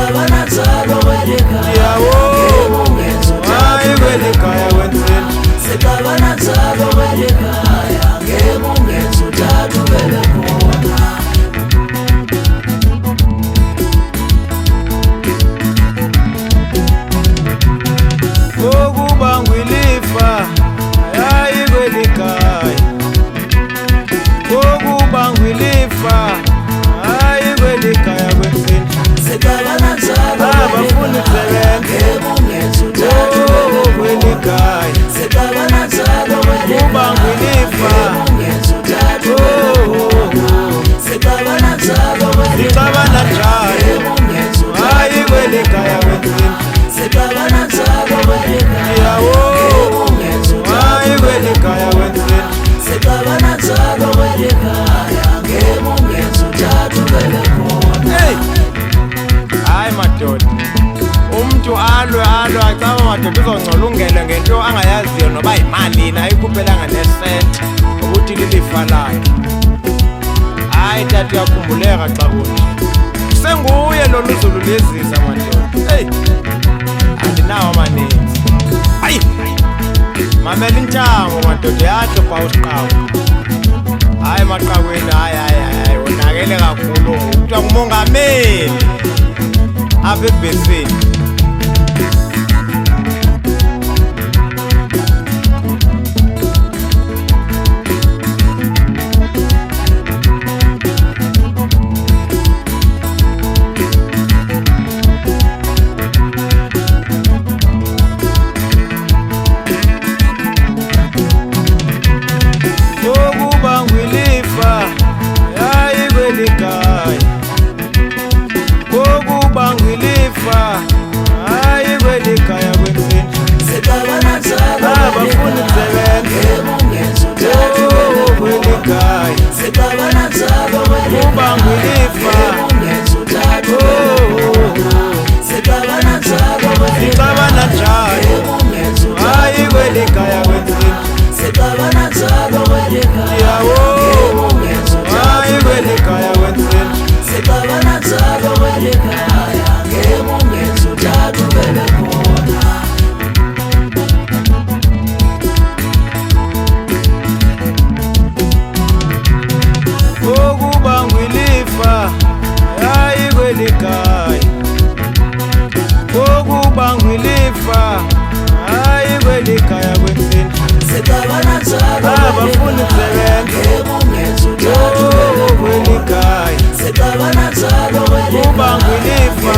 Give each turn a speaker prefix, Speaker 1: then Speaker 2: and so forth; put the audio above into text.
Speaker 1: Sekabana tsalo welekaya
Speaker 2: yawo
Speaker 1: hayi
Speaker 2: welekaya wenzeni
Speaker 1: sekabana tsalo welekaya ngemungenzo tatu belekhona
Speaker 2: okuba ngwilifa hayi welekaya okuba ngwilifa hayi welekaya wenzeni
Speaker 1: sekabana tsalo
Speaker 2: abafuni kusebenza
Speaker 1: ngemungenzo tatu
Speaker 2: welekaya
Speaker 1: sekabana tsalo
Speaker 2: okuba ngwilifa
Speaker 1: ngemungenzo tatu sekabana tsalo
Speaker 2: icabana njani
Speaker 1: ngemungenzo
Speaker 2: hayi welekaya wenzeni
Speaker 1: sekabana tsalo
Speaker 2: yawo
Speaker 1: ngemungenzo
Speaker 2: hayi welekaya wenzeni
Speaker 1: sekabana tsalo welekaya ngemungenzo tatu belekhona
Speaker 2: hey hayi madoda umuntu alwe acaba madoda uzongcola ungele ngento angayaziyo noba yimalini ayikhuphelanga nesenti ukuthi lilifa lakhe hayi tata uyakhumbuleka xa kunje senguye lo luzulu lezisa madoda hey andinawo amaninzi hayi mamela intyango madoda yahlupha usiqawu hayi maqakweni hayi wonakele kakhulu kuthiwa ngumongameli apha ebhesini okuba ngwilifa hayi welekaya okuba ngwilifa hayi welekaya wenzeni
Speaker 1: sekabana tsalo
Speaker 2: abafuni kusebenza
Speaker 1: ngemungenzo tatu
Speaker 2: welekaya
Speaker 1: sekabana tsalo
Speaker 2: okuba ngwilifa
Speaker 1: ngemungenzo tatu sekabana tsalo
Speaker 2: icabana njani
Speaker 1: ngemungenzo
Speaker 2: hayi welekaya wenzeni
Speaker 1: sekabana tsalo
Speaker 2: yawo
Speaker 1: ngemungenzo
Speaker 2: hayi welekaya wenzeni
Speaker 1: sekabana tsalo welekaya ngemungenzo tatu belekhona
Speaker 2: okuba ngwilifa hayi welekaya okuba ngwilifa hayi welekaya wenzeni
Speaker 1: sekabana tsalo
Speaker 2: abafuni kusebenza
Speaker 1: ngemungenzo tatu
Speaker 2: welekaya
Speaker 1: sekabana tsalo
Speaker 2: okuba ngwilifa